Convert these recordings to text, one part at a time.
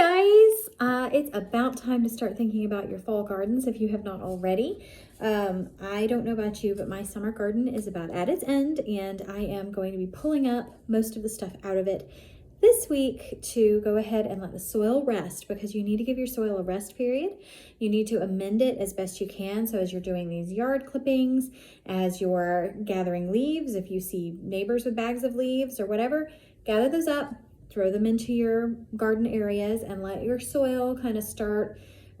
guys, it's about time to start thinking about your fall gardens if you have not already. I don't know about you, but my summer garden is about at its end, and I am going to be pulling up most of the stuff out of it this week to go ahead and let the soil rest, because you need to give your soil a rest period. You need to amend it as best you can. So as you're doing these yard clippings, as you're gathering leaves, if you see neighbors with bags of leaves or whatever, gather those up, throw them into your garden areas, and let your soil kind of start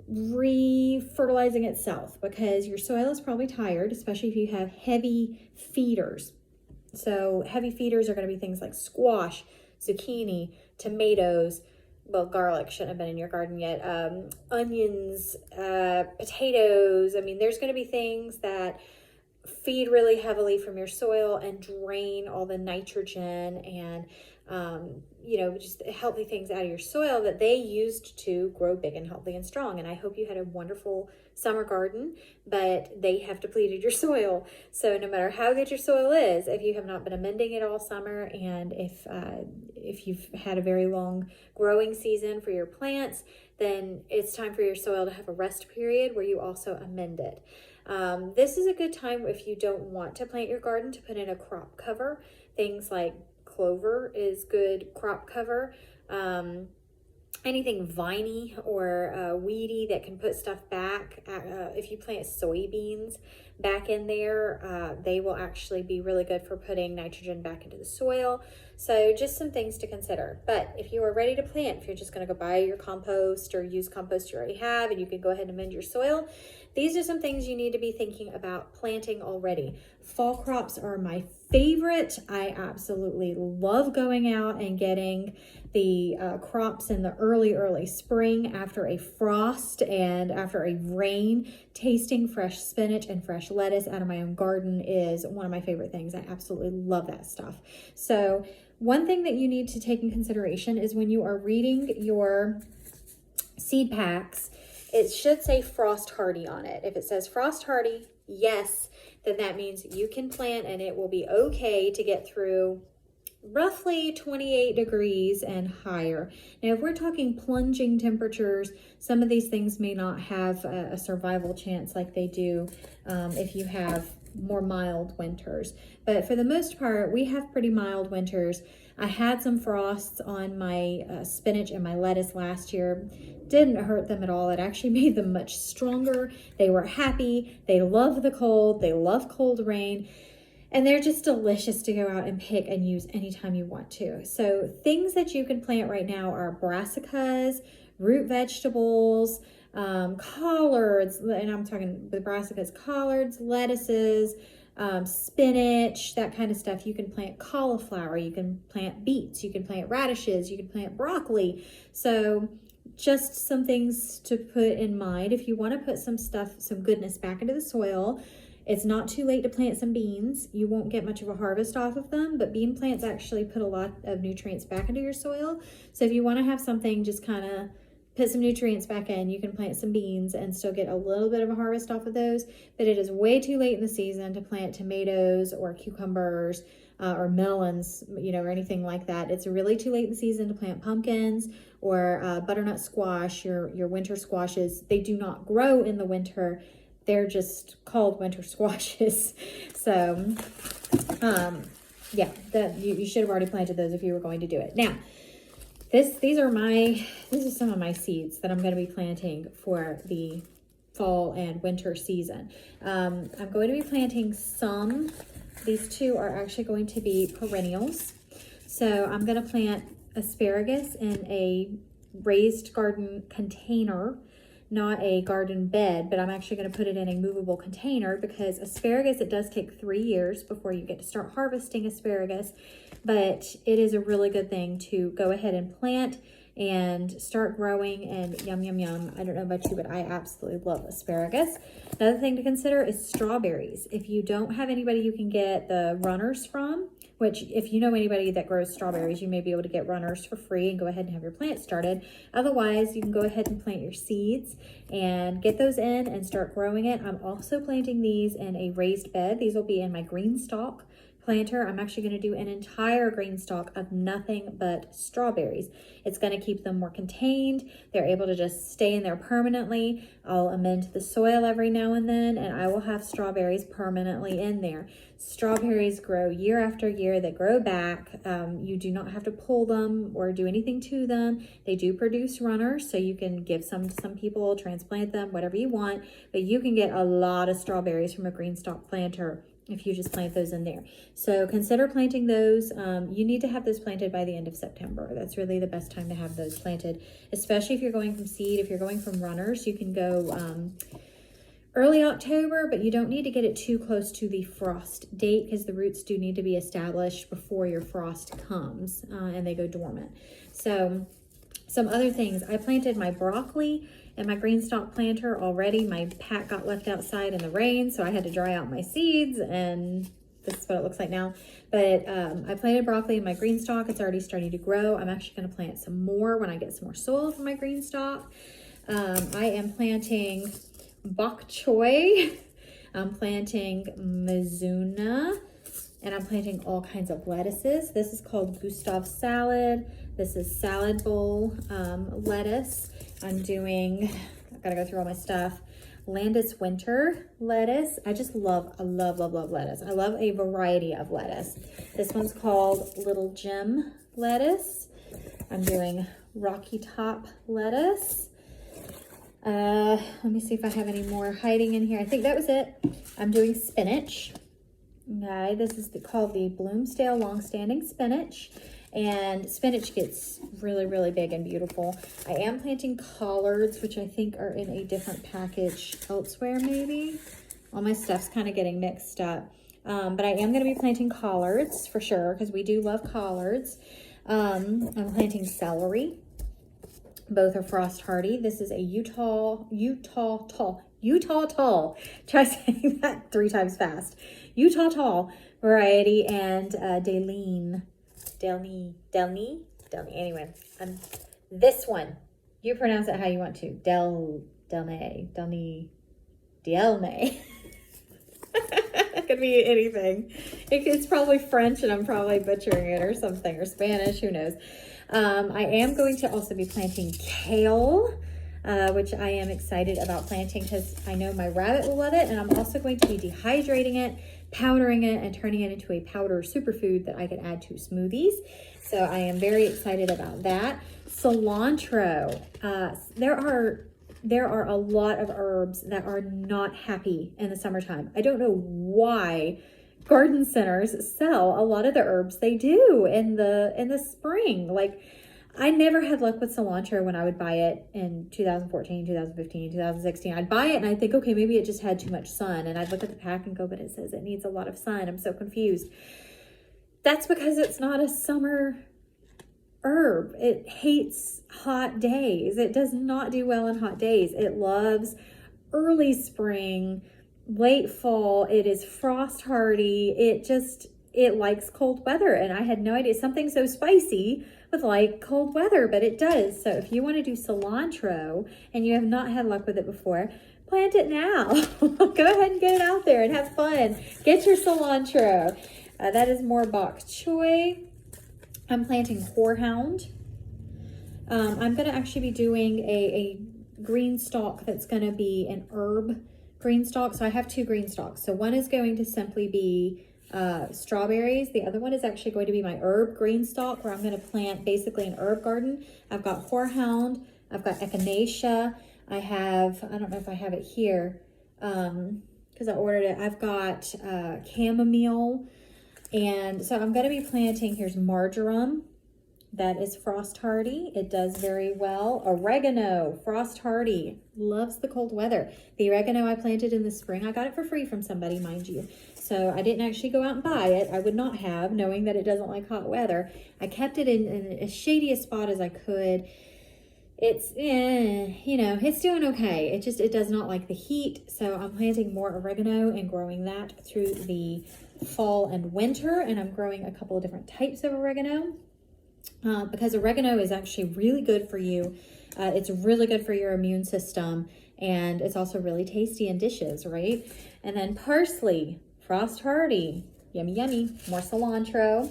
re-fertilizing itself, because your soil is probably tired, especially if you have heavy feeders. So heavy feeders are going to be things like squash, zucchini, tomatoes, well, garlic shouldn't have been in your garden yet, onions, potatoes. I mean, there's going to be things that feed really heavily from your soil and drain all the nitrogen and just healthy things out of your soil that they used to grow big and healthy and strong. And I hope you had a wonderful summer garden, but they have depleted your soil. So no matter how good your soil is, if you have not been amending it all summer, and if you've had a very long growing season for your plants, then it's time for your soil to have a rest period where you also amend it. This is a good time if you don't want to plant your garden to put in a crop cover. Things like clover is good crop cover. Anything viney or weedy that can put stuff back. If you plant soybeans back in there, they will actually be really good for putting nitrogen back into the soil. So just some things to consider. But if you are ready to plant, if you're just going to go buy your compost or use compost you already have, and you can go ahead and amend your soil, these are some things you need to be thinking about planting already. Fall crops are my favorite. I absolutely love going out and getting the crops in the early spring after a frost and after a rain. Tasting fresh spinach and fresh lettuce out of my own garden is one of my favorite things. I absolutely love that stuff. So one thing that you need to take in consideration is when you are reading your seed packs, it should say frost hardy on it. If it says frost hardy, yes, then that means you can plant and it will be okay to get through roughly 28 degrees and higher. Now, if we're talking plunging temperatures, some of these things may not have a survival chance like they do if you have more mild winters. But for the most part, we have pretty mild winters. I had some frosts on my spinach and my lettuce last year. Didn't hurt them at all. It actually made them much stronger. They were happy. They love the cold. They love cold rain. And they're just delicious to go out and pick and use anytime you want to. So things that you can plant right now are brassicas, root vegetables, collards, and I'm talking the brassicas, collards, lettuces, spinach, that kind of stuff. You can plant cauliflower, you can plant beets, you can plant radishes, you can plant broccoli. So just some things to put in mind if you want to put some goodness back into the soil. It's not too late to plant some beans. You won't get much of a harvest off of them, but bean plants actually put a lot of nutrients back into your soil. So if you want to have something just kind of put some nutrients back in, you can plant some beans and still get a little bit of a harvest off of those. But it is way too late in the season to plant tomatoes or cucumbers or melons, or anything like that. It's really too late in the season to plant pumpkins or butternut squash, your winter squashes. They do not grow in the winter. They're just called winter squashes. So, you should have already planted those if you were going to do it. Now, this is some of my seeds that I'm going to be planting for the fall and winter season. I'm going to be planting some. These two are actually going to be perennials. So I'm going to plant asparagus in a raised garden container, not a garden bed, but I'm actually going to put it in a movable container, because asparagus, it does take 3 years before you get to start harvesting asparagus, but it is a really good thing to go ahead and plant and start growing, and yum, yum, yum. I don't know about you, but I absolutely love asparagus. Another thing to consider is strawberries. If you don't have anybody you can get the runners from, which if you know anybody that grows strawberries, you may be able to get runners for free and go ahead and have your plant started. Otherwise, you can go ahead and plant your seeds and get those in and start growing it. I'm also planting these in a raised bed. These will be in my green stalk planter, I'm actually going to do an entire green stalk of nothing but strawberries. It's going to keep them more contained. They're able to just stay in there permanently. I'll amend the soil every now and then, and I will have strawberries permanently in there. Strawberries grow year after year. They grow back. You do not have to pull them or do anything to them. They do produce runners, so you can give some to some people, transplant them, whatever you want, but you can get a lot of strawberries from a green stalk planter if you just plant those in there. So consider planting those. You need to have those planted by the end of September. That's really the best time to have those planted, especially if you're going from seed. If you're going from runners, you can go early October, but you don't need to get it too close to the frost date because the roots do need to be established before your frost comes and they go dormant. So some other things, I planted my broccoli and my green stalk planter already. My pack got left outside in the rain, so I had to dry out my seeds, and this is what it looks like now. But I planted broccoli in my green stalk. It's already starting to grow. I'm actually going to plant some more when I get some more soil for my green stalk. I am planting bok choy. I'm planting mizuna, and I'm planting all kinds of lettuces. This is called Gustav salad. This is salad bowl lettuce. I'm doing, I've got to go through all my stuff. Landis winter lettuce. I love lettuce. I love a variety of lettuce. This one's called Little Jim lettuce. I'm doing Rocky Top lettuce. Let me see if I have any more hiding in here. I think that was it. I'm doing spinach. Okay, this is called the Bloomsdale Longstanding Spinach. And spinach gets really, really big and beautiful. I am planting collards, which I think are in a different package elsewhere, maybe. All my stuff's kind of getting mixed up. But I am going to be planting collards for sure, because we do love collards. I'm planting celery. Both are frost hardy. This is a Utah tall. Try saying that 3 times fast. Utah tall variety, and Delney. Anyway, this one, you pronounce it how you want to. Delney. It could be anything. It's probably French, and I'm probably butchering it or something, or Spanish, who knows. I am going to also be planting kale, which I am excited about planting because I know my rabbit will love it. And I'm also going to be dehydrating it, powdering it, and turning it into a powder superfood that I could add to smoothies. So I am very excited about that. Cilantro. There are a lot of herbs that are not happy in the summertime. I don't know why garden centers sell a lot of the herbs they do in the spring. Like, I never had luck with cilantro when I would buy it in 2014, 2015, 2016. I'd buy it and I'd think, okay, maybe it just had too much sun. And I'd look at the pack and go, but it says it needs a lot of sun. I'm so confused. That's because it's not a summer herb. It hates hot days. It does not do well in hot days. It loves early spring, late fall. It is frost hardy. It likes cold weather. And I had no idea something so spicy would like cold weather, but it does. So if you want to do cilantro and you have not had luck with it before, plant it now. Go ahead and get it out there and have fun. Get your cilantro. That is more bok choy. I'm planting horehound. I'm going to actually be doing a green stalk that's going to be an herb green stalk. So I have 2 green stalks. So one is going to simply be strawberries. The other one is actually going to be my herb green stalk, where I'm going to plant basically an herb garden. I've got horehound. I've got echinacea. I don't know if I have it here because I ordered it. I've got chamomile. And so I'm going to be planting, here's marjoram. That is frost hardy. It does very well. Oregano, frost hardy, loves the cold weather. The oregano I planted in the spring, I got it for free from somebody, mind you. So I didn't actually go out and buy it. I would not have, knowing that it doesn't like hot weather. I kept it in as shady a spot as I could. It's, it's doing okay. It does not like the heat. So I'm planting more oregano and growing that through the fall and winter. And I'm growing a couple of different types of oregano. Because oregano is actually really good for you. It's really good for your immune system, and it's also really tasty in dishes, right? And then parsley, frost hardy, Yummy, yummy. More cilantro.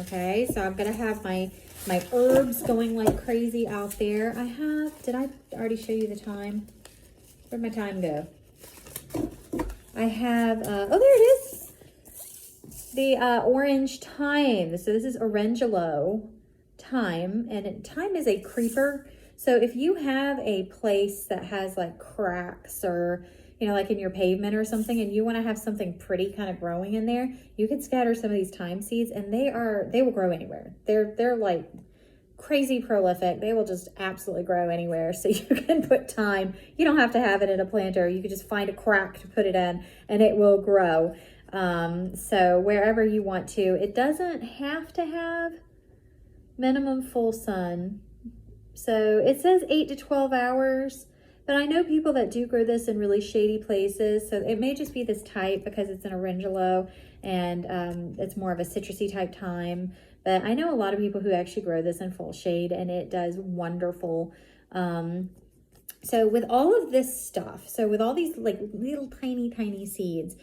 Okay, so I'm gonna have my herbs going like crazy out there. Did I already show you the time? Where'd my time go? I have, oh, there it is. The orange thyme. So this is Orangelo thyme, and thyme is a creeper. So if you have a place that has like cracks or, you know, like in your pavement or something, and you want to have something pretty kind of growing in there, you can scatter some of these thyme seeds, and they will grow anywhere. They're like crazy prolific. They will just absolutely grow anywhere. So you can put thyme. You don't have to have it in a planter. You could just find a crack to put it in, and it will grow. So wherever you want to. It doesn't have to have minimum full sun. So it says 8 to 12 hours, but I know people that do grow this in really shady places. So it may just be this type because it's an Orangelo, and it's more of a citrusy type thyme. But I know a lot of people who actually grow this in full shade, and it does wonderful. So with all of this stuff, so with all these like little tiny seeds,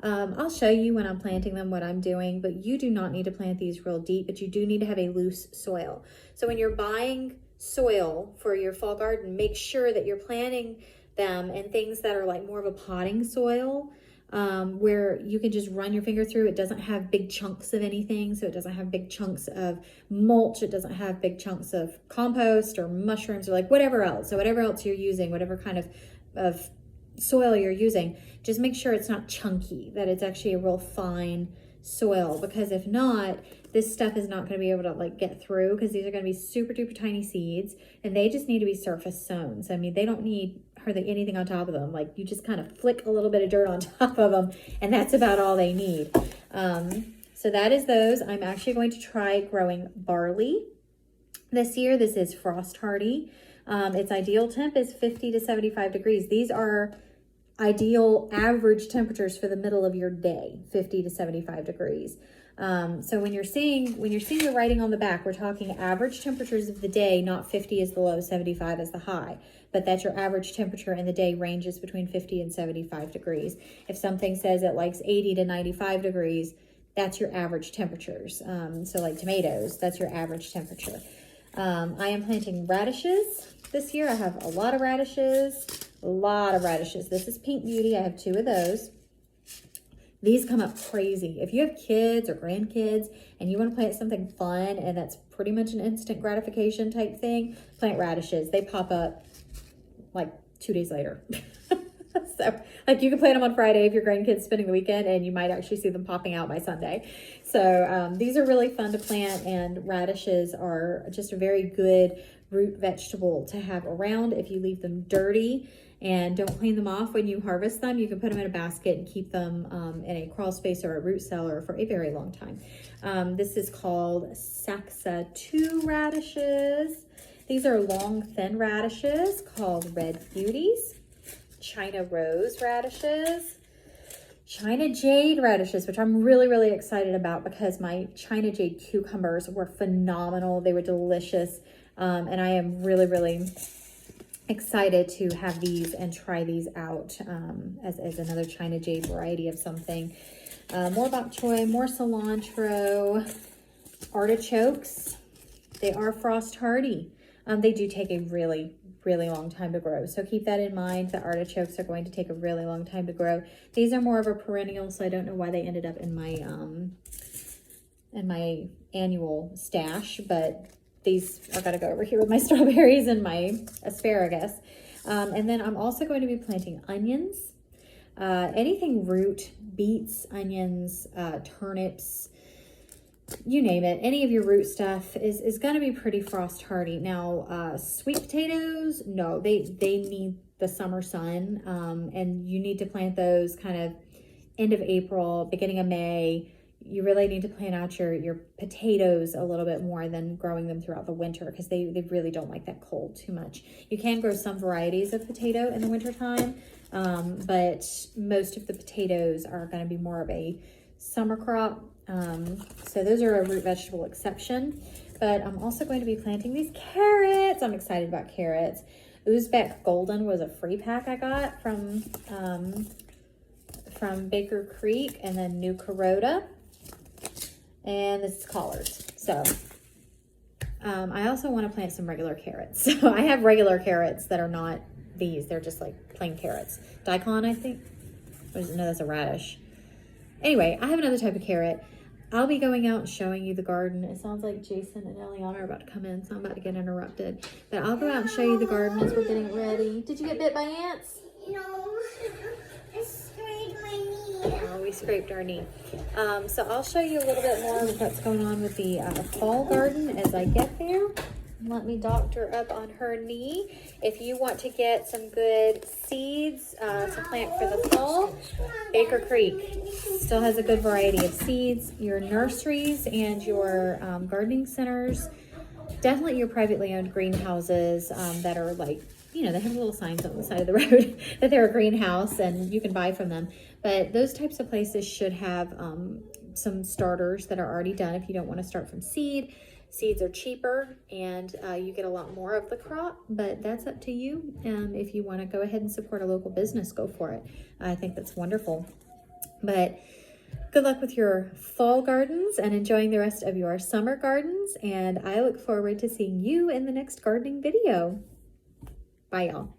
I'll show you when I'm planting them what I'm doing, but you do not need to plant these real deep, but you do need to have a loose soil. So when you're buying soil for your fall garden, make sure that you're planting them in things that are like more of a potting soil, where you can just run your finger through. It doesn't have big chunks of anything. So it doesn't have big chunks of mulch. It doesn't have big chunks of compost or mushrooms or like whatever else. So whatever else you're using, whatever kind of soil you're using, just make sure it's not chunky, that it's actually a real fine soil, because if not, this stuff is not going to be able to like get through, because these are going to be super duper tiny seeds, and they just need to be surface sown. So I mean, they don't need hardly anything on top of them. Like you just kind of flick a little bit of dirt on top of them, and that's about all they need. So that is those. I'm actually going to try growing barley this year. This is frost hardy. Its ideal temp is 50 to 75 degrees. These are ideal average temperatures for the middle of your day, 50 to 75 degrees. So when you're seeing the writing on the back, we're talking average temperatures of the day, not 50 is the low, 75 is the high, but that's your average temperature in the day, ranges between 50 and 75 degrees. If something says it likes 80 to 95 degrees, that's your average temperatures. So like tomatoes, that's your average temperature. I am planting radishes this year. I have a lot of radishes. This is Pink Beauty. I have 2 of those. These come up crazy. If you have kids or grandkids and you want to plant something fun and that's pretty much an instant gratification type thing, plant radishes. They pop up like 2 days later. So like you can plant them on Friday if your grandkids spending the weekend, and you might actually see them popping out by Sunday. So these are really fun to plant, and radishes are just a very good root vegetable to have around. If you leave them dirty and don't clean them off when you harvest them, you can put them in a basket and keep them in a crawl space or a root cellar for a very long time. This is called Saxa 2 radishes. These are long, thin radishes called Red Beauties. China Rose radishes. China Jade radishes, which I'm really, really excited about because my China Jade cucumbers were phenomenal. They were delicious. And I am really, really excited to have these and try these out as another China Jade variety of something. More bok choy, more cilantro, artichokes. They are frost hardy. They do take a really long time to grow. So keep that in mind. The artichokes are going to take a really long time to grow. These are more of a perennial, so I don't know why they ended up in my annual stash, but these are going to go over here with my strawberries and my asparagus. And then I'm also going to be planting onions. Anything root, beets, onions, turnips, you name it. Any of your root stuff is going to be pretty frost hardy. Now, sweet potatoes, no, they need the summer sun. And you need to plant those kind of end of April, beginning of May. You really need to plant out your potatoes a little bit more than growing them throughout the winter, because they really don't like that cold too much. You can grow some varieties of potato in the wintertime, but most of the potatoes are going to be more of a summer crop. So those are a root vegetable exception. But I'm also going to be planting these carrots. I'm excited about carrots. Uzbek Golden was a free pack I got from Baker Creek, and then New Carota. And this is Collards. So I also want to plant some regular carrots. So I have regular carrots that are not these. They're just like plain carrots. Daikon, I think. No, that's a radish. Anyway, I have another type of carrot. I'll be going out and showing you the garden. It sounds like Jason and Eliana are about to come in, so I'm about to get interrupted. But I'll go out and show you the garden as we're getting ready. Did you get bit by ants? No, I scraped my knee. Oh, we scraped our knee. So I'll show you a little bit more of what's going on with the fall garden as I get there. Let me doctor up on her knee. If you want to get some good seeds to plant for the fall, Baker Creek still has a good variety of seeds. Your nurseries and your gardening centers, definitely your privately owned greenhouses that are like, you know, they have little signs on the side of the road that they're a greenhouse and you can buy from them. But those types of places should have some starters that are already done if you don't want to start from seed. Seeds are cheaper and you get a lot more of the crop, but that's up to you. If you want to go ahead and support a local business, go for it. I think that's wonderful. But good luck with your fall gardens and enjoying the rest of your summer gardens. And I look forward to seeing you in the next gardening video. Bye, y'all.